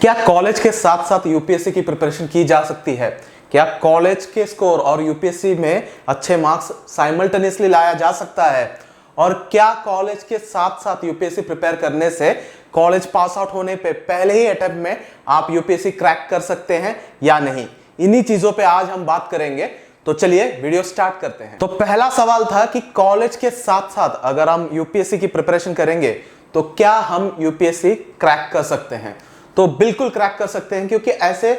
क्या कॉलेज के साथ साथ यूपीएससी की प्रिपरेशन की जा सकती है? क्या कॉलेज के स्कोर और यूपीएससी में अच्छे मार्क्स साइमल्टेनियसली लाया जा सकता है? और क्या कॉलेज के साथ साथ यूपीएससी प्रिपेयर करने से कॉलेज पास आउट होने पे पहले ही अटेम्प्ट में आप यूपीएससी क्रैक कर सकते हैं या नहीं? इन्हीं चीजों पे आज हम बात करेंगे। तो चलिए वीडियो स्टार्ट करते हैं। तो पहला सवाल था कि कॉलेज के साथ साथ अगर हम यूपीएससी की प्रिपरेशन करेंगे तो क्या हम यूपीएससी क्रैक कर सकते हैं? तो बिल्कुल क्रैक कर सकते हैं, क्योंकि ऐसे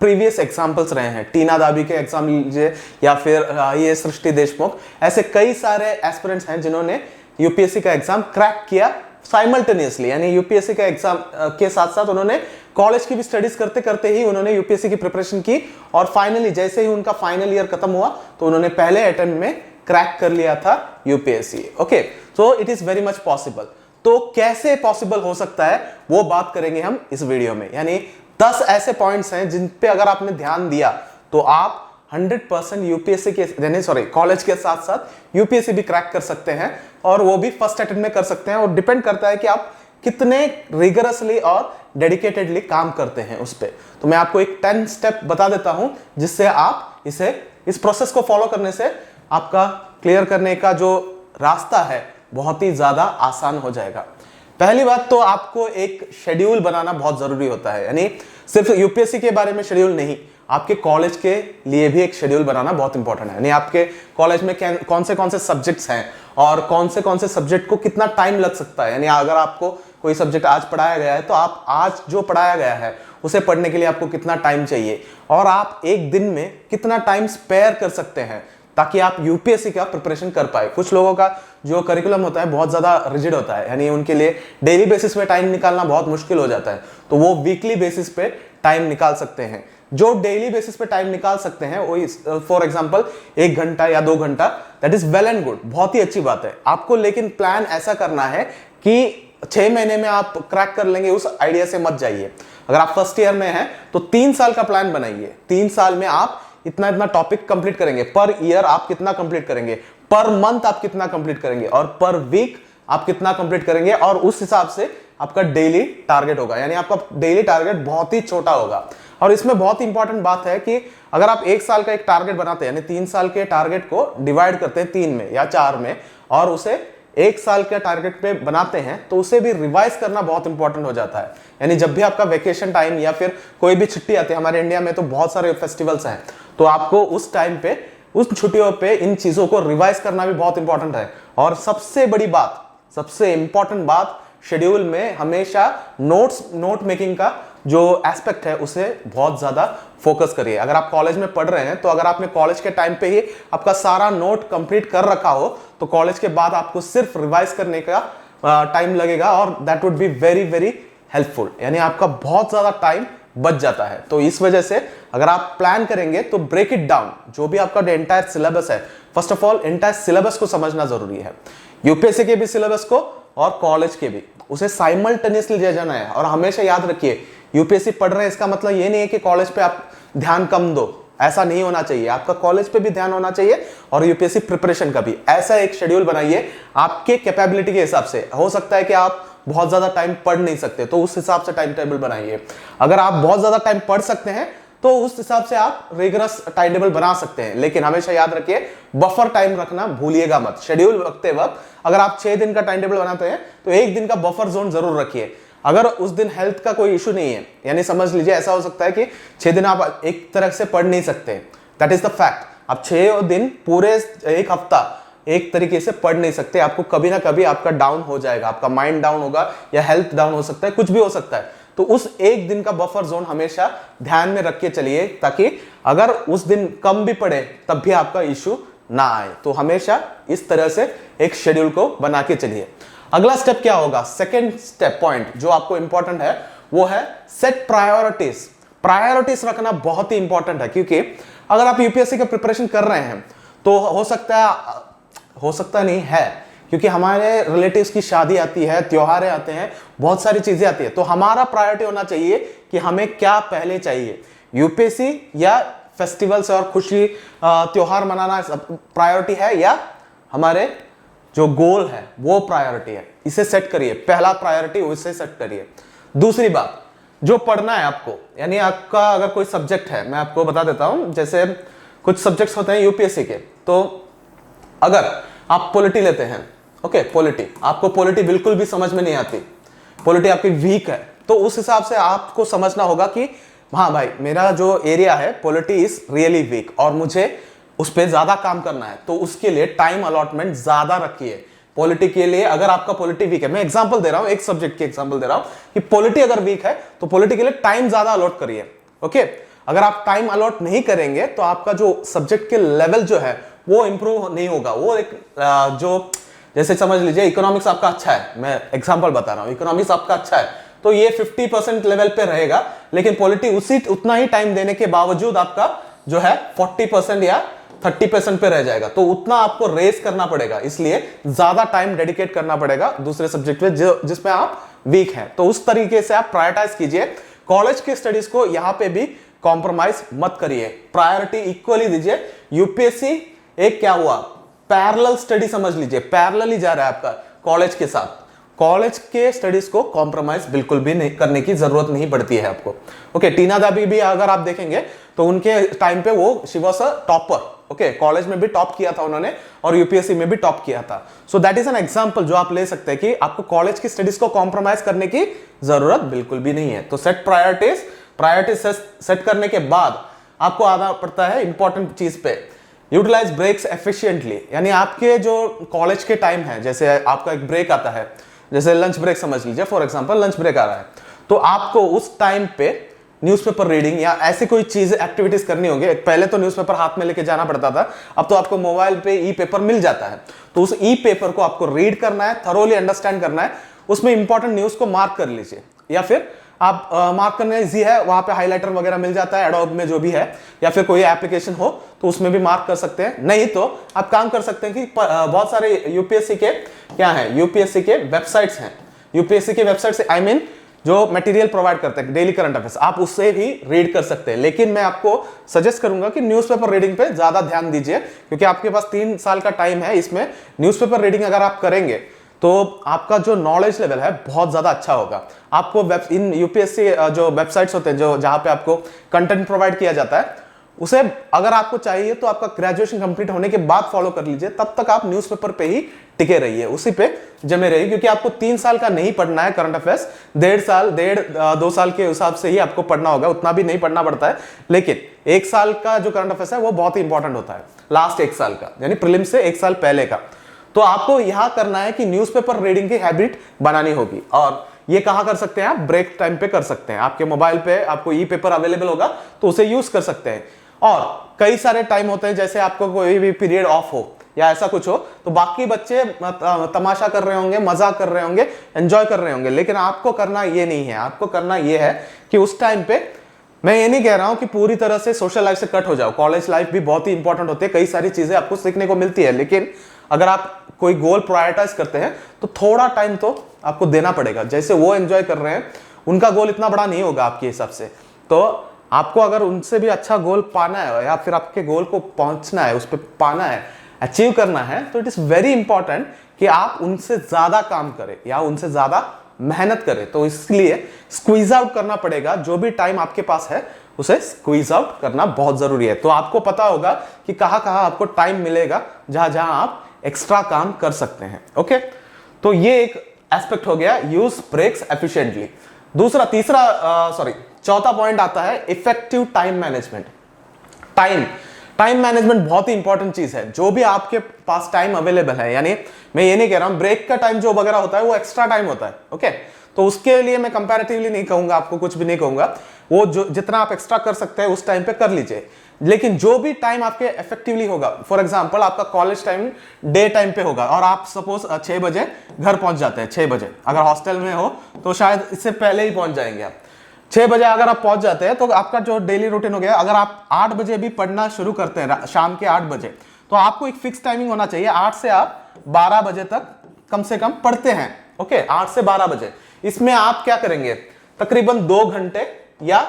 प्रीवियस एग्जाम्पल्स रहे हैं। टीना दाबी के एग्जाम लीजिए या फिर ये सृष्टि देशमुख, ऐसे कई सारे एस्पिरेंट्स हैं जिन्होंने यूपीएससी का एग्जाम क्रैक किया साइमल्टेनियसली, यानी यूपीएससी का एग्जाम के साथ साथ उन्होंने कॉलेज की भी स्टडीज करते करते ही उन्होंने यूपीएससी की प्रिपरेशन की और फाइनली जैसे ही उनका फाइनल ईयर खत्म हुआ तो उन्होंने पहले अटेम्प्ट में क्रैक कर लिया था UPSC. Okay, so it is very much possible. तो कैसे पॉसिबल हो सकता है वो बात करेंगे हम इस वीडियो में। यानी 10 ऐसे पॉइंट्स हैं जिन पे अगर आपने ध्यान दिया तो आप 100% यूपीएससी के कॉलेज के साथ साथ यूपीएससी भी क्रैक कर सकते हैं, और वो भी फर्स्ट अटेम्प्ट में कर सकते हैं। और डिपेंड करता है कि आप कितने रिगरसली और डेडिकेटेडली काम करते हैं उस पर। तो मैं आपको एक 10 स्टेप बता देता हूं जिससे आप इस प्रोसेस को फॉलो करने से आपका क्लियर करने का जो रास्ता है बहुत ही ज्यादा आसान हो जाएगा। पहली बात तो आपको एक शेड्यूल बनाना बहुत जरूरी होता है। यानी सिर्फ यूपीएससी के बारे में शेड्यूल नहीं, आपके कॉलेज के लिए भी एक शेड्यूल बनाना बहुत इंपॉर्टेंट है। यानी आपके कॉलेज में कौन से सब्जेक्ट्स हैं और कौन से सब्जेक्ट को कितना टाइम लग सकता है। यानी अगर आपको कोई सब्जेक्ट आज पढ़ाया गया है तो आप आज जो पढ़ाया गया है उसे पढ़ने के लिए आपको कितना टाइम चाहिए, और आप एक दिन में कितना टाइम स्पेयर कर सकते हैं ताकि आप यूपीएससी का प्रिपरेशन कर पाए। कुछ लोगों का जो करिकुलम होता है बहुत ज्यादा रिजिड होता है, यानी उनके लिए डेली बेसिस पे टाइम निकालना बहुत मुश्किल हो जाता है, तो वो वीकली बेसिस पे टाइम निकाल सकते हैं। जो डेली बेसिस पे टाइम निकाल सकते हैं वो फॉर एग्जांपल 1 घंटा या 2 घंटा, that is well and good, बहुत ही अच्छी बात है आपको। लेकिन प्लान ऐसा करना है कि 6 महीने में आप क्रैक कर लेंगे, उस आइडिया से मत जाइए। अगर आप फर्स्ट ईयर में हैं तो 3 साल का प्लान बनाइए। 3 साल में आप इतना टॉपिक कंप्लीट करेंगे, पर ईयर आप कितना कंप्लीट करेंगे, पर मंथ आप कितना कंप्लीट करेंगे, और पर वीक आप कितना कंप्लीट करेंगे, और उस हिसाब से आपका डेली टारगेट होगा। यानी आपका डेली टारगेट बहुत ही छोटा होगा। और इसमें बहुत ही इंपॉर्टेंट बात है कि अगर आप 1 साल का एक टारगेट बनाते हैं, यानी 3 साल के टारगेट को डिवाइड करते हैं 3 में या 4 में, और उसे 1 साल के टारगेट पे बनाते हैं, तो उसे भी रिवाइज करना बहुत इंपॉर्टेंट हो जाता है। यानी जब भी आपका वेकेशन टाइम या फिर कोई भी छुट्टी आती है, हमारे इंडिया में तो बहुत सारे फेस्टिवल्स हैं, तो आपको उस टाइम पे, उस छुट्टियों पे इन चीजों को रिवाइज करना भी बहुत इंपॉर्टेंट है। और सबसे बड़ी बात, सबसे इंपॉर्टेंट बात, शेड्यूल में हमेशा नोट मेकिंग का जो एस्पेक्ट है उसे बहुत ज्यादा फोकस करिए। अगर आप कॉलेज में पढ़ रहे हैं तो अगर आपने कॉलेज के टाइम पे ही आपका सारा नोट कंप्लीट कर रखा हो तो कॉलेज के बाद आपको सिर्फ रिवाइज करने का टाइम लगेगा, और that would be very very helpful. यानी आपका बहुत ज्यादा टाइम बच जाता है। तो इस वजह से अगर आप प्लान करेंगे तो ब्रेक इट डाउन, जो भी आपका एंटायर सिलेबस है, first of all entire syllabus को समझना जरूरी है। यूपीएससी के भी सिलेबस को और कॉलेज के भी, उसे साइमल्टेनियसली ले जाना है। और हमेशा याद रखिए, यूपीएससी पढ़ रहे हैं इसका मतलब ये नहीं है कि कॉलेज पे आप ध्यान कम दो, ऐसा नहीं होना चाहिए। आपका कॉलेज पे भी ध्यान होना चाहिए और यूपीएससी प्रिपरेशन का भी। ऐसा एक शेड्यूल बनाइए आपके कैपेबिलिटी के हिसाब से। हो सकता है कि आप बहुत ज्यादा टाइम पढ़ नहीं सकते, तो उस हिसाब से टाइम टेबल बनाइए। अगर आप बहुत ज्यादा टाइम पढ़ सकते हैं तो उस हिसाब से आप रिगरस टाइम टेबल बना सकते हैं। लेकिन हमेशा याद रखिए, बफर टाइम रखना भूलिएगा मत। शेड्यूल रखते वक्त अगर आप 6 दिन का टाइम टेबल बनाते हैं तो 1 दिन का बफर जोन जरूर रखिए। अगर उस दिन हेल्थ का कोई इशू नहीं है, यानी समझ लीजिए ऐसा हो सकता है कि 6 दिन आप एक तरह से पढ़ नहीं सकते, दैट इज द फैक्ट। आप 6 दिन पूरे 1 हफ्ता एक तरीके से पढ़ नहीं सकते, आपको कभी ना कभी आपका डाउन हो जाएगा, आपका माइंड डाउन होगा या हेल्थ डाउन हो सकता है, कुछ भी हो सकता है। तो उस 1 दिन का बफर जोन हमेशा ध्यान में रख के चलिए, ताकि अगर उस दिन कम भी पढ़े तब भी आपका इशू ना आए। तो हमेशा इस तरह से एक शेड्यूल को बना के चलिए। अगला स्टेप क्या होगा? सेकेंड स्टेप पॉइंट जो आपको इंपॉर्टेंट है वो है सेट प्रायोरिटीज। प्रायोरिटीज रखना बहुत ही इंपॉर्टेंट है, क्योंकि अगर आप यूपीएससी का प्रिपरेशन कर रहे हैं तो हो सकता नहीं है, क्योंकि हमारे रिलेटिव्स की शादी आती है, त्योहारें आते हैं, बहुत सारी चीजें आती है। तो हमारा प्रायोरिटी होना चाहिए कि हमें क्या पहले चाहिए, यूपीएससी या फेस्टिवल्स और खुशी त्योहार मनाना प्रायोरिटी है, या हमारे जो गोल है वो प्रायोरिटी है। इसे सेट करिए, पहला प्रायोरिटी उसे सेट करिए। दूसरी बात, जो पढ़ना है आपको, यानी आपका अगर कोई सब्जेक्ट है, मैं आपको बता देता हूं, जैसे कुछ सब्जेक्ट्स होते हैं यूपीएससी के, तो अगर आप पॉलिटी लेते हैं, ओके, पॉलिटी, आपको पॉलिटी बिल्कुल भी समझ में नहीं आती, पॉलिटी आपकी वीक है, तो उस हिसाब से आपको समझना होगा कि हाँ भाई, मेरा जो एरिया है पॉलिटी इज रियली वीक और मुझे उस पर ज्यादा काम करना है, तो उसके लिए टाइम अलॉटमेंट ज्यादा रखिए। पॉलिटी के लिए अगर आपका पॉलिटी वीक है, मैं एग्जांपल दे रहा हूं, एक सब्जेक्ट की एग्जांपल दे रहा हूं कि पॉलिटी अगर वीक है तो पॉलिटी के लिए टाइम ज्यादा अलॉट करिए। ओके, अगर आप टाइम अलॉट नहीं करेंगे तो आपका जो सब्जेक्ट के लेवल जो है वो इंप्रूव नहीं होगा। वो एक जो जैसे समझ लीजिए इकोनॉमिक्स आपका अच्छा है, मैं एग्जांपल बता रहा हूं, इकोनॉमिक्स आपका अच्छा है तो ये 50% लेवल पे रहेगा, लेकिन पॉलिटी उतना ही टाइम देने के बावजूद आपका जो है 40% या 30% पे रह जाएगा। तो उतना आपको रेस करना पड़ेगा, इसलिए ज्यादा टाइम डेडिकेट करना पड़ेगा दूसरे सब्जेक्ट पे जिसमें आप वीक हैं। तो उस तरीके से आप प्रायोरिटाइज कीजिए। कॉलेज के स्टडीज को यहां पे भी कॉम्प्रोमाइज मत करिए, प्रायोरिटी इक्वली दीजिए। यूपीएससी एक क्या हुआ, पैरेलल स्टडी समझ लीजिए, पैरेलल ही जा रहा है आपका कॉलेज के साथ। कॉलेज के स्टडीज को कॉम्प्रोमाइज बिल्कुल भी नहीं करने की जरूरत नहीं पड़ती है आपको। ओके, टीना दाबी भी अगर आप देखेंगे तो उनके टाइम पे वो she was a topper. Okay, college में भी टॉप किया था उन्होंने और यूपीएससी में भी टॉप किया था। So that is an example जो आप ले सकते हैं कि आपको कॉलेज की स्टडीज को कॉम्प्रोमाइज करने की जरूरत बिल्कुल भी नहीं है। तो सेट प्रायोरिटीज सेट करने के बाद आपको आना पड़ता है इंपॉर्टेंट चीज पे, यूटिलाइज ब्रेक्स एफिशिएंटली। यानी आपके जो कॉलेज के टाइम है, जैसे आपका एक ब्रेक आता है, जैसे लंच ब्रेक समझ लीजिए, फॉर एग्जांपल लंच ब्रेक आ रहा है, तो आपको उस टाइम पे न्यूज़पेपर रीडिंग या ऐसी कोई चीज एक्टिविटीज करनी होगी। पहले तो न्यूज़पेपर हाथ में लेके जाना पड़ता था, अब तो आपको मोबाइल पे ई पेपर मिल जाता है, तो उस ई पेपर को आपको रीड करना है, थरोली अंडरस्टैंड करना है, उसमें इंपॉर्टेंट न्यूज को मार्क कर लीजिए, या फिर आप मार्क करने इजी है, वहां पे हाइलाइटर वगैरह मिल जाता है एडोब में जो भी है, या फिर कोई एप्लीकेशन हो तो उसमें भी मार्क कर सकते हैं। नहीं तो आप काम कर सकते हैं कि बहुत सारे यूपीएससी के क्या है, यूपीएससी के वेबसाइट्स हैं, यूपीएससी के वेबसाइट से आई मीन जो मटेरियल प्रोवाइड करते हैं डेली करंट अफेयर्स, आप उससे भी रीड कर सकते हैं। लेकिन मैं आपको सजेस्ट करूंगा कि न्यूज़पेपर रीडिंग पे ज्यादा ध्यान दीजिए, क्योंकि आपके पास 3 साल का टाइम है, इसमें न्यूज़पेपर रीडिंग अगर आप करेंगे तो आपका जो नॉलेज लेवल है बहुत ज्यादा अच्छा होगा। आपको इन यूपीएससी जो वेबसाइट्स होते हैं जो जहां पे आपको कंटेंट प्रोवाइड किया जाता है, उसे अगर आपको चाहिए तो आपका ग्रेजुएशन कंप्लीट होने के बाद फॉलो कर लीजिए, तब तक आप न्यूज़पेपर पे ही टिके रहिए, उसी पे जमे रहिए, क्योंकि आपको 3 साल का नहीं पढ़ना है करंट अफेयर्स, 2 साल के हिसाब से ही आपको पढ़ना होगा, उतना भी नहीं पढ़ना पड़ता है। लेकिन 1 साल का जो करंट अफेयर्स है वो बहुत ही इंपॉर्टेंट होता है, लास्ट 1 साल का, यानी प्रीलिम से 1 साल पहले का। तो आपको यहां करना है कि न्यूज़पेपर रीडिंग की हैबिट बनानी होगी, और ये कहां कर सकते हैं आप, ब्रेक टाइम पे कर सकते हैं। आपके मोबाइल पे आपको ई पेपर अवेलेबल होगा तो उसे यूज कर सकते हैं। और कई सारे टाइम होते हैं, जैसे आपको कोई भी पीरियड ऑफ हो या ऐसा कुछ हो, तो बाकी बच्चे तमाशा कर रहे होंगे, मजाक कर रहे होंगे, एंजॉय कर रहे होंगे, लेकिन आपको करना ये नहीं है। आपको करना ये है कि उस टाइम पे, मैं ये नहीं कह रहा हूं कि पूरी तरह से सोशल लाइफ से कट हो जाओ, कॉलेज लाइफ भी बहुत ही इंपॉर्टेंट होती है, कई सारी चीजें आपको सीखने को मिलती है, लेकिन अगर आप कोई गोल प्रायोरिटाइज करते हैं तो थोड़ा टाइम तो आपको देना पड़ेगा। जैसे वो एंजॉय कर रहे हैं, उनका गोल इतना बड़ा नहीं होगा आपके हिसाब से, तो आपको अगर उनसे भी अच्छा गोल पाना है या फिर आपके गोल को पहुंचना है, उस पर पाना है, अचीव करना है, तो इट इज वेरी इंपॉर्टेंट कि आप उनसे ज्यादा काम करें या उनसे ज्यादा मेहनत करें। तो इसलिए स्क्वीज आउट करना पड़ेगा, जो भी टाइम आपके पास है उसे स्क्वीज आउट करना बहुत जरूरी है। तो आपको पता होगा कि कहां कहां आपको टाइम मिलेगा जहां जहां आप एक्स्ट्रा काम कर सकते हैं। ओके, तो ये एक एस्पेक्ट हो गया, यूज ब्रेक्स एफिशिएंटली। चौथा पॉइंट आता है effective time management. Time management बहुत ही इंपॉर्टेंट चीज है। जो भी आपके पास टाइम अवेलेबल है, यानी मैं ये नहीं कह रहा हूं ब्रेक का टाइम जो वगैरह होता है वो एक्स्ट्रा टाइम होता है, ओके, तो उसके लिए मैं कंपैरेटिवली नहीं कहूंगा, आपको कुछ भी नहीं कहूंगा, वो जो जितना आप एक्स्ट्रा कर सकते हैं उस टाइम पे कर लीजिए। लेकिन जो भी टाइम आपके इफेक्टिवली होगा, फॉर एग्जांपल आपका कॉलेज टाइम डे टाइम पे होगा और आप सपोज 6 बजे घर पहुंच जाते हैं, 6 बजे, अगर हॉस्टल में हो तो शायद इससे पहले ही पहुंच जाएंगे आप। 6 बजे अगर आप पहुंच जाते हैं तो आपका जो डेली रूटीन हो गया। अगर आप 8 बजे भी पढ़ना शुरू करते हैं, शाम के 8 बजे, तो आपको एक फिक्स टाइमिंग होना चाहिए, 8 से आप 12 बजे तक कम से कम पढ़ते हैं, ओके, 8 से 12 बजे। इसमें आप क्या करेंगे, तकरीबन 2 घंटे या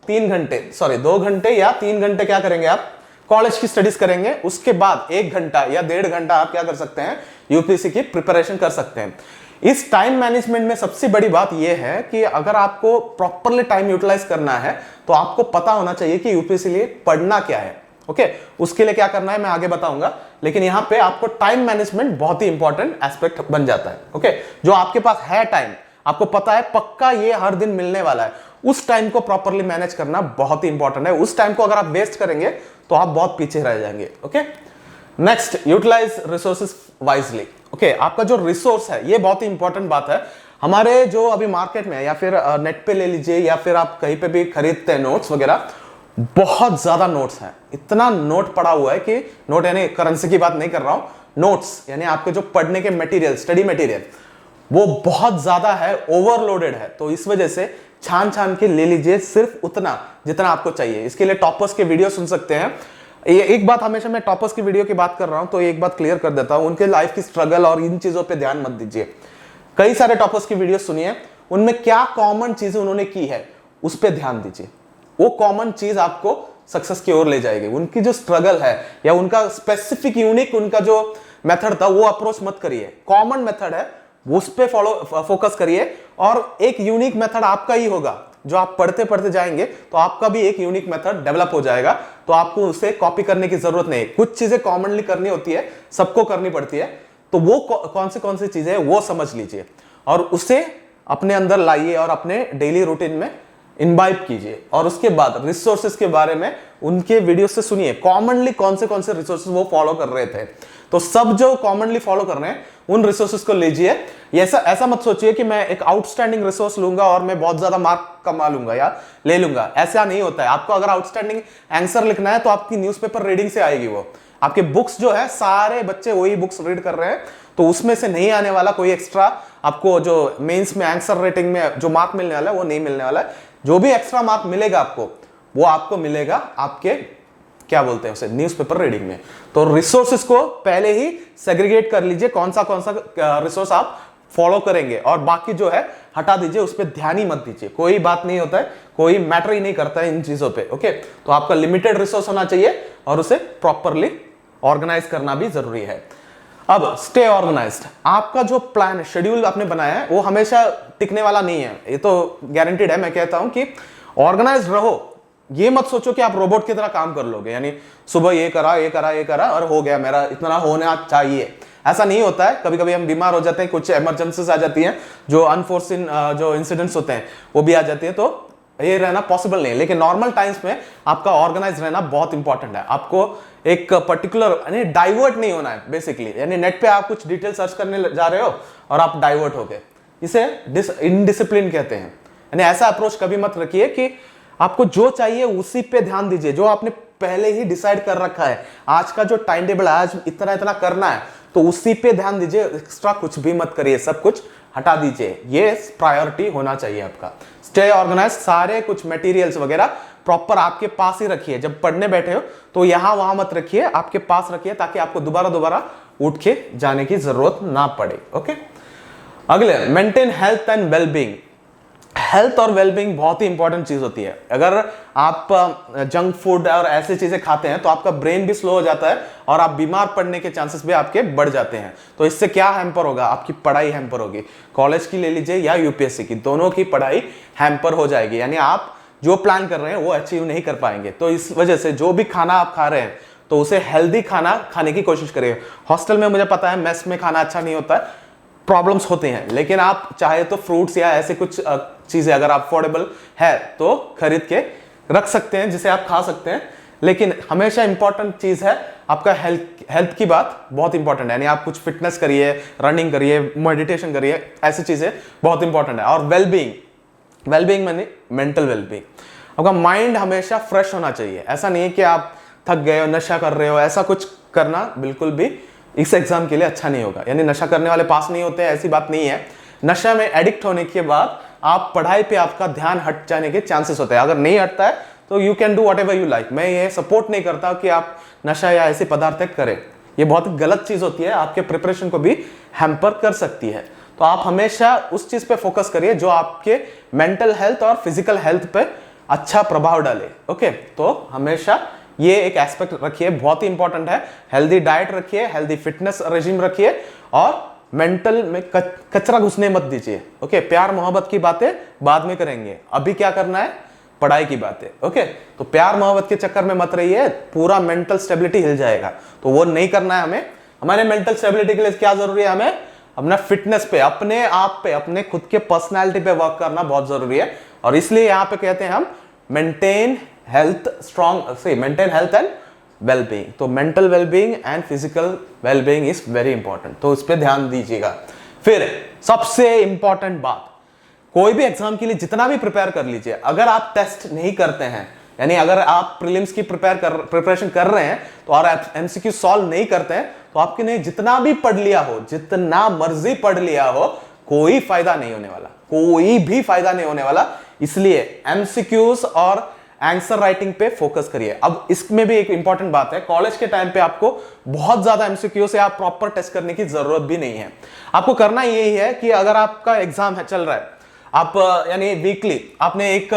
3 घंटे, 2 घंटे या 3 घंटे क्या करेंगे आप, कॉलेज की स्टडीज करेंगे। उसके बाद 1 घंटा या 1.5 घंटा आप क्या कर सकते हैं, यूपीएससी की प्रिपरेशन कर सकते हैं। इस टाइम मैनेजमेंट में सबसे बड़ी बात यह है कि अगर आपको प्रॉपरली टाइम यूटिलाइज करना है तो आपको पता होना चाहिए कि यूपीएससी लिए पढ़ना क्या है। ओके, उसके लिए क्या करना है मैं आगे बताऊंगा, लेकिन यहां पे आपको टाइम मैनेजमेंट बहुत ही इंपॉर्टेंट एस्पेक्ट बन जाता है। ओके, जो आपके पास है टाइम, आपको पता है पक्का ये हर दिन मिलने वाला है, उस टाइम को प्रॉपरली मैनेज करना बहुत ही इंपॉर्टेंट है। उस टाइम को अगर आप वेस्ट करेंगे तो आप बहुत पीछे रह जाएंगे। Okay, next, utilise resources wisely. Okay, आपका जो रिसोर्स है ये बहुत ही इंपॉर्टेंट बात है। हमारे जो अभी मार्केट में या फिर नेट पे ले लीजिए या फिर आप कहीं पे भी खरीदते हैं नोट्स वगैरह, बहुत ज्यादा नोट्स हैं। इतना नोट पड़ा हुआ है कि नोट यानी करेंसी की बात नहीं कर रहा हूं, नोट्स यानी आपके जो पढ़ने के मटेरियल, स्टडी मटेरियल, वो बहुत ज्यादा है, ओवरलोडेड है। तो इस वजह से छान छान के ले लीजिए सिर्फ उतना जितना आपको चाहिए। इसके लिए टॉपर्स के वीडियो सुन सकते हैं। ये एक बात, हमेशा मैं टॉपर्स की वीडियो की बात कर रहा हूं तो एक बात क्लियर कर देता हूं, उनके लाइफ की स्ट्रगल और इन चीजों पे ध्यान मत दीजिए। कई सारे टॉपर्स की वीडियो सुनिए, उनमें क्या कॉमन चीजें उन्होंने की है उस पर ध्यान दीजिए। वो कॉमन चीज आपको सक्सेस की ओर ले जाएगी। उनकी जो स्ट्रगल है या उनका स्पेसिफिक यूनिक उनका जो मेथड था वो अप्रोच मत करिए। कॉमन मेथड है उस पे फोकस करिए, और एक यूनिक मेथड आपका ही होगा। जो आप पढ़ते पढ़ते जाएंगे तो आपका भी एक यूनिक मेथड डेवलप हो जाएगा, तो आपको उसे कॉपी करने की जरूरत नहीं है। कुछ चीजें कॉमनली करनी होती है, सबको करनी पड़ती है, तो वो कौन सी चीजें वो समझ लीजिए और उसे अपने अंदर लाइए और अपने डेली रूटीन में इनवाइब कीजिए। और उसके बाद रिसोर्सेज के बारे में उनके वीडियो से सुनिए, कॉमनली कौन से रिसोर्सेज वो फॉलो कर रहे थे। तो सब जो कॉमनली फॉलो कर रहे हैं उन रिसोर्सेज को लीजिए। ऐसा मत सोचिए कि मैं एक आउटस्टैंडिंग रिसोर्स लूंगा और मैं बहुत ज्यादा मार्क कमा लूंगा या ले लूंगा, ऐसा नहीं होता है। आपको अगर आउटस्टैंडिंग आंसर लिखना है तो आपकी न्यूज़पेपर रीडिंग से आएगी। वो आपके बुक्स जो है, सारे बच्चे वही बुक्स रीड कर रहे हैं, तो उसमें से नहीं आने वाला कोई एक्स्ट्रा आपको जो मेंस में आंसर राइटिंग में जो मार्क मिलने वाला है वो नहीं मिलने वाला है। जो भी एक्स्ट्रा मार्क मिलेगा आपको, वो आपको मिलेगा आपके क्या बोलते हैं उसे, न्यूज़पेपर रीडिंग में। तो रिसोर्सेज को पहले ही सेग्रीगेट कर लीजिए, कौन सा रिसोर्स आप फॉलो करेंगे, और बाकी जो है हटा दीजिए, उस पर ध्यान ही मत दीजिए। कोई बात नहीं होता है, कोई मैटर ही नहीं करता है इन चीजों पे। ओके, तो आपका लिमिटेड रिसोर्स होना चाहिए और उसे प्रॉपरली ऑर्गेनाइज करना भी जरूरी है। अब स्टे ऑर्गेनाइज्ड। आपका जो प्लान शेड्यूल आपने बनाया है वो हमेशा टिकने वाला नहीं है, ये तो गारंटीड है। मैं कहता हूं कि ऑर्गेनाइज्ड रहो। ये मत सोचो कि आप रोबोट की तरह काम कर लोगे, यानी सुबह ये करा और हो गया, मेरा इतना होना चाहिए। ऐसा नहीं होता है। कभी कभी हम बीमार हो जाते हैं, कुछ इमरजेंसीज आ जाती हैं, जो अनफोर्सिन जो इंसिडेंट्स होते हैं वो भी आ जाती है, तो ये रहना पॉसिबल नहीं है। लेकिन नॉर्मल टाइम्स में आपका ऑर्गेनाइज रहना बहुत इंपॉर्टेंट है। आपको एक पर्टिकुलर यानी डाइवर्ट नहीं होना है बेसिकली, यानी नेट पे आप कुछ डिटेल सर्च करने जा रहे हो और आप डाइवर्ट हो गए, इसे इनडिसिप्लिन कहते हैं। यानी ऐसा अप्रोच कभी मत रखिए कि आपको जो चाहिए उसी पे ध्यान दीजिए, जो आपने पहले ही डिसाइड कर रखा है। आज का जो टाइम टेबल है, आज इतना इतना करना है, तो उसी पे ध्यान दीजिए। एक्स्ट्रा कुछ भी मत करिए, सब कुछ हटा दीजिए। ये प्रायोरिटी होना चाहिए आपका। Stay organise. सारे कुछ मटेरियल्स वगैरह प्रॉपर आपके पास ही रखिए। जब पढ़ने बैठे हो तो यहां वहां मत रखिए, आपके पास रखिए, ताकि आपको दोबारा उठ के जाने की जरूरत ना पड़े। ओके, अगले, maintain health and wellbeing. Health और वेलबींग बहुत ही इंपॉर्टेंट चीज होती है। अगर आप जंक फूड और ऐसी चीजें खाते हैं तो आपका ब्रेन भी स्लो हो जाता है और आप बीमार पड़ने के चांसेस भी आपके बढ़ जाते हैं। तो इससे क्या हैम्पर होगा, आपकी पढ़ाई हैम्पर होगी। कॉलेज की ले लीजिए या यूपीएससी की, दोनों की पढ़ाई हैम्पर हो जाएगी। यानी आप जो प्लान कर रहे हैं वो अचीव नहीं कर पाएंगे। तो इस वजह से जो भी खाना आप खा रहे हैं तो उसे हेल्दी खाना खाने की कोशिश करिए। हॉस्टल में मुझे पता है मेस में खाना अच्छा नहीं होता है, प्रॉब्लम्स होते हैं, लेकिन आप चाहे तो फ्रूट्स या ऐसे कुछ चीजें अगर अफोर्डेबल है तो खरीद के रख सकते हैं, जिसे आप खा सकते हैं। लेकिन हमेशा इंपॉर्टेंट चीज है आपका हेल्थ की बात बहुत इंपॉर्टेंट है। यानी आप कुछ फिटनेस करिए, रनिंग करिए, मेडिटेशन करिए, ऐसी चीजें बहुत इंपॉर्टेंट है। और वेलबींग माने मेंटल वेलबींग। आपका माइंड हमेशा फ्रेश होना चाहिए। ऐसा नहीं है कि आप थक गए हो, नशा कर रहे हो, ऐसा कुछ करना बिल्कुल भी इस एग्जाम के लिए अच्छा नहीं होगा। यानी नशा करने वाले पास नहीं होते, ऐसी बात नहीं है। नशा में एडिक्ट होने के बाद आप पढ़ाई पे आपका ध्यान हट जाने के चांसेस होते हैं। अगर नहीं हटता है तो you can do what ever you like. मैं ये सपोर्ट नहीं करता कि आप नशा या ऐसे पदार्थ करें, ये बहुत गलत चीज होती है, आपके प्रिपरेशन को भी हैम्पर कर सकती है। तो आप हमेशा उस चीज पे फोकस करिए जो आपके मेंटल हेल्थ और फिजिकल हेल्थ पे अच्छा प्रभाव डाले। ओके, तो हमेशा ये एक एस्पेक्ट रखिए, बहुत ही इंपॉर्टेंट है। हेल्दी डाइट रखिए, हेल्दी फिटनेस रेजिम रखिए और मेंटल में कचरा घुसने मत दीजिए। ओके, प्यार मोहब्बत की बातें बाद में करेंगे, अभी क्या करना है, पढ़ाई की बातें। ओके, तो प्यार मोहब्बत के चक्कर में मत रहिए, पूरा मेंटल स्टेबिलिटी हिल जाएगा, तो वो नहीं करना है हमें। हमारे मेंटल स्टेबिलिटी के लिए क्या जरूरी है, हमें अपना फिटनेस पे, अपने आप पे, अपने खुद के पर्सनालिटी पे वर्क करना बहुत जरूरी है। और इसलिए यहां पे कहते हैं हम maintain health maintain health and wellbeing. तो mental wellbeing and physical wellbeing is very important, तो इस पे ध्यान दीजिएगा। फिर सबसे इंपॉर्टेंट बात, कोई भी एग्जाम के लिए जितना भी प्रिपेयर कर लीजिए, अगर आप टेस्ट नहीं करते हैं, यानी अगर आप प्रीलिम्स की प्रिपरेशन कर रहे हैं तो और आप एमसीक्यू सॉल्व नहीं करते हैं, तो आपके ने जितना भी पढ़ लिया हो, जितना मर्जी पढ़ लिया हो, कोई फायदा नहीं होने वाला, कोई भी फायदा नहीं होने वाला। इसलिए एमसीक्यूज और आंसर राइटिंग पे फोकस करिए। अब इसमें भी एक इंपॉर्टेंट बात है, कॉलेज के टाइम पे आपको बहुत ज्यादा एमसीक्यू से आप प्रॉपर टेस्ट करने की जरूरत भी नहीं है। आपको करना यही है कि अगर आपका एग्जाम है चल रहा है, आप यानी वीकली आपने एक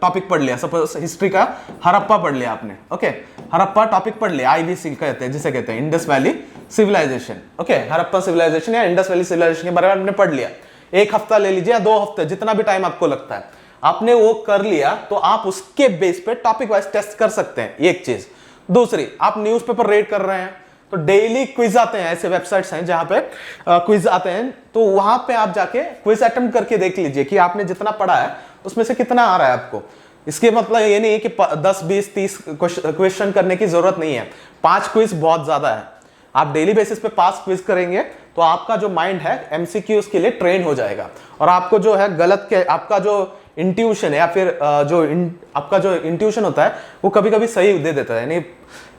टॉपिक पढ़ लिया, सपोज हिस्ट्री का हड़प्पा पढ़ लिया आपने। ओके, हड़प्पा टॉपिक पढ़ लिया, आईवीसी कहते हैं, जिसे कहते हैं Indus valley civilisation. Okay, Harappa civilisation या इंडस वैली सिविलाइजेशन के बारे में आपने पढ़ लिया, एक हफ्ता ले लीजिए या 2 हफ्ते, जितना भी टाइम आपको लगता है, आपने वो कर लिया, तो आप उसके बेस पे टॉपिक वाइज टेस्ट कर सकते हैं, एक चीज। दूसरी, आप न्यूज़पेपर रीड कर रहे हैं तो डेली क्विज आते हैं, ऐसे वेबसाइट्स हैं जहां पे क्विज आते हैं, तो वहां पे आप जाके क्विज अटेम्प्ट करके देख लीजिए कि आपने जितना पढ़ा है उसमें से कितना आ रहा है आपको। इसके मतलब ये नहीं है कि 10 20 30 क्वेश्चन करने की जरूरत नहीं है, 5 क्विज बहुत ज्यादा है। आप डेली बेसिस पे 5 क्विज करेंगे तो आपका जो माइंड है एमसीक्यूज के लिए ट्रेन हो जाएगा, और आपको जो है गलत के आपका जो इंट्यूशन है या फिर आपका जो इंट्यूशन होता है वो कभी कभी सही दे देता है, यानी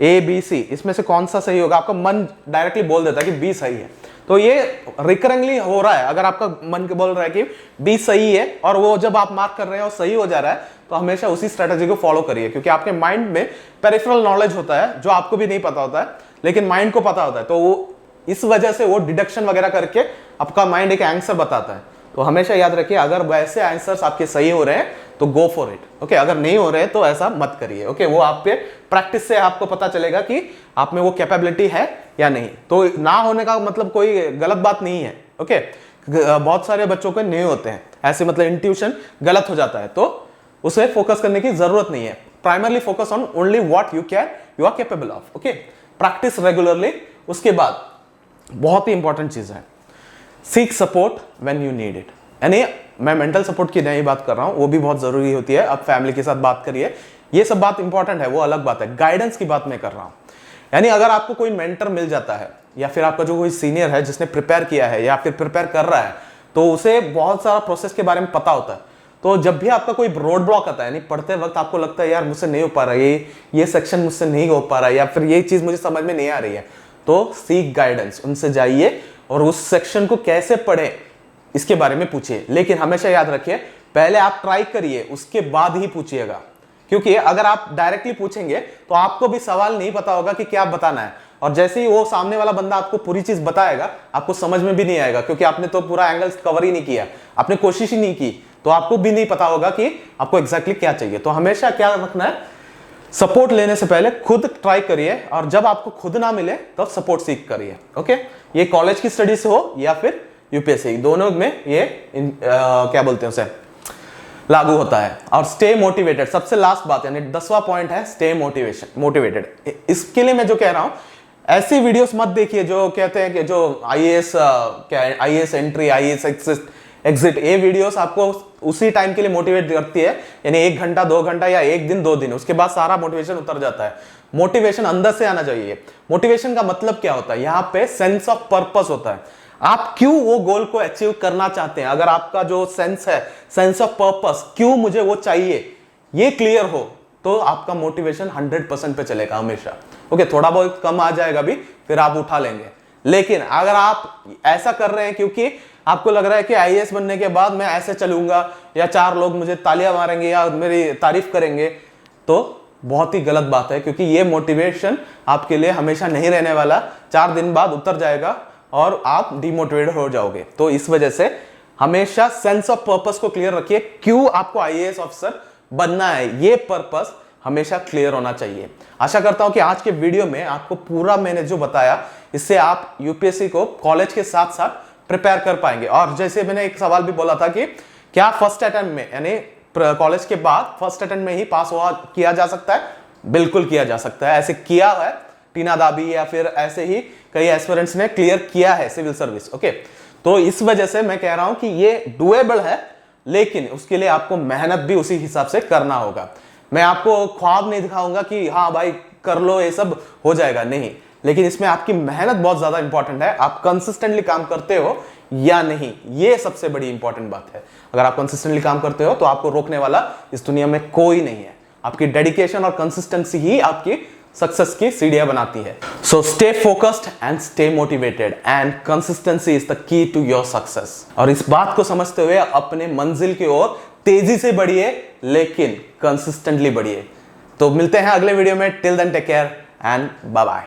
ए बी सी इसमें से कौन सा सही होगा, आपका मन डायरेक्टली बोल देता है कि बी सही है। तो ये रिकरिंगली हो रहा है, अगर आपका मन बोल रहा है कि बी सही है और वो जब आप मार्क कर रहे हैं और सही हो जा रहा है, तो हमेशा उसी स्ट्रेटेजी को फॉलो करिए, क्योंकि आपके माइंड में पेरिफेरल नॉलेज होता है जो आपको भी नहीं पता होता है, लेकिन माइंड को पता होता है, तो वो इस वजह से वो डिडक्शन वगैरह करके आपका माइंड एक आंसर बताता है। तो हमेशा याद रखिए, अगर वैसे आंसर्स आपके सही हो रहे हैं तो गो फॉर इट। ओके, अगर नहीं हो रहे तो ऐसा मत करिए। ओके, वो आप पे प्रैक्टिस से आपको पता चलेगा कि आप में वो कैपेबिलिटी है या नहीं। तो ना होने का मतलब कोई गलत बात नहीं है। ओके, बहुत सारे बच्चों के नहीं होते हैं ऐसे, मतलब इंट्यूशन गलत हो जाता है, तो उसे फोकस करने की जरूरत नहीं है। Primarily focus on only what you are capable of. Okay, practice regularly. उसके बाद बहुत ही इंपॉर्टेंट चीज है, seek support when you need it. यानी मैं मेंटल सपोर्ट की नहीं बात कर रहा हूं, वो भी बहुत जरूरी होती है। अब फैमिली के साथ बात करिए, ये सब बात इंपॉर्टेंट है, वो अलग बात है। गाइडेंस की बात मैं कर रहा हूं, यानी अगर आपको कोई मेंटर मिल जाता है या फिर आपका जो कोई सीनियर है जिसने प्रिपेयर किया है या फिर प्रिपेयर कर रहा है, तो उसे बहुत सारा प्रोसेस के बारे में पता होता है। तो जब भी आपका कोई रोड ब्लॉक आता है, यानी पढ़ते वक्त आपको लगता है यार मुझसे नहीं हो पा रहा है, ये सेक्शन मुझसे नहीं हो पा रहा है, या फिर ये चीज मुझे समझ में नहीं आ रही है, तो सीक गाइडेंस, उनसे जाइए और उस सेक्शन को कैसे पढ़े इसके बारे में पूछिए। लेकिन हमेशा याद रखिए, पहले आप ट्राई करिए, उसके बाद ही पूछिएगा, क्योंकि अगर आप डायरेक्टली पूछेंगे तो आपको भी सवाल नहीं पता होगा कि क्या बताना है, और जैसे ही वो सामने वाला बंदा आपको पूरी चीज बताएगा आपको समझ में भी नहीं आएगा, क्योंकि आपने तो पूरा एंगल्स कवर ही नहीं किया, आपने कोशिश ही नहीं की, तो आपको भी नहीं पता होगा कि आपको एग्जैक्टली क्या चाहिए। तो हमेशा क्या रखना है, सपोर्ट लेने से पहले खुद ट्राई करिए, और जब आपको खुद ना मिले तो सपोर्ट सीख करिए। ओके, ये कॉलेज की स्टडी से हो या फिर यूपीएससी, दोनों में ये क्या बोलते हैं उसे लागू होता है। और स्टे मोटिवेटेड, सबसे लास्ट बात, यानी 10वां पॉइंट है स्टे मोटिवेटेड। इसके लिए मैं जो कह रहा हूं, ऐसी वीडियोस मत देखिए जो कहते हैं कि जो आईएएस एंट्री, आईएएस एग्जिट, ये वीडियोस आपको उसी टाइम के लिए मोटिवेट करती है, यानी 1 घंटा 2 घंटा या 1 दिन 2 दिन, उसके बाद सारा मोटिवेशन उतर जाता है। मोटिवेशन अंदर से आना चाहिए। मोटिवेशन का मतलब क्या होता है, यहाँ पे सेंस ऑफ पर्पस होता है, आप क्यों वो गोल को अचीव करना चाहते हैं। अगर आपका जो सेंस है, सेंस ऑफ पर्पस, क्यों मुझे वो चाहिए, ये क्लियर हो, तो आपका मोटिवेशन 100% पे चलेगा हमेशा। ओके, थोड़ा बहुत कम आ जाएगा भी, फिर आप उठा लेंगे। लेकिन अगर आप ऐसा कर रहे हैं क्योंकि आपको लग रहा है कि आईएएस बनने के बाद मैं ऐसे चलूंगा या 4 लोग मुझे तालियां मारेंगे या मेरी तारीफ करेंगे, तो बहुत ही गलत बात है, क्योंकि ये मोटिवेशन आपके लिए हमेशा नहीं रहने वाला, 4 दिन बाद उतर जाएगा और आप डिमोटिवेट हो जाओगे। तो इस वजह से हमेशा सेंस ऑफ पर्पस को क्लियर रखिए, क्यों आपको आईएएस ऑफिसर बनना है, ये पर्पस हमेशा क्लियर होना चाहिए। आशा करता हूं कि आज के वीडियो में आपको पूरा मैंने जो बताया इससे आप यूपीएससी को कॉलेज के साथ साथ प्रिपेयर कर पाएंगे। और जैसे मैंने एक सवाल भी बोला था कि क्या फर्स्ट अटेम्प्ट में यानी कॉलेज के बाद फर्स्ट अटेम्प्ट में ही पास हुआ किया जा सकता है? बिल्कुल किया जा सकता है। ऐसे किया है टीना दाबी या फिर ऐसे ही कई एस्पिरेंट्स ने क्लियर किया है सिविल सर्विस। ओके, तो इस वजह से मैं कह रहा हूं कि ये डुएबल है, लेकिन उसके लिए आपको मेहनत भी उसी हिसाब से करना होगा। मैं आपको ख्वाब नहीं दिखाऊंगा कि हाँ भाई कर लो ये सब हो जाएगा, नहीं, लेकिन इसमें आपकी मेहनत बहुत ज्यादा इंपॉर्टेंट है। आप कंसिस्टेंटली काम करते हो या नहीं, ये सबसे बड़ी इंपॉर्टेंट बात है। अगर आप कंसिस्टेंटली काम करते हो तो आपको रोकने वाला इस दुनिया में कोई नहीं है। आपकी डेडिकेशन और कंसिस्टेंसी ही आपकी सक्सेस की सीढ़ियां बनाती है। So stay focused and stay motivated and consistency is the key to your success. और इस बात को समझते हुए अपने मंजिल की ओर तेजी से बढ़िए, लेकिन कंसिस्टेंटली बढ़िए। तो मिलते हैं अगले वीडियो में। Till then take care and bye bye.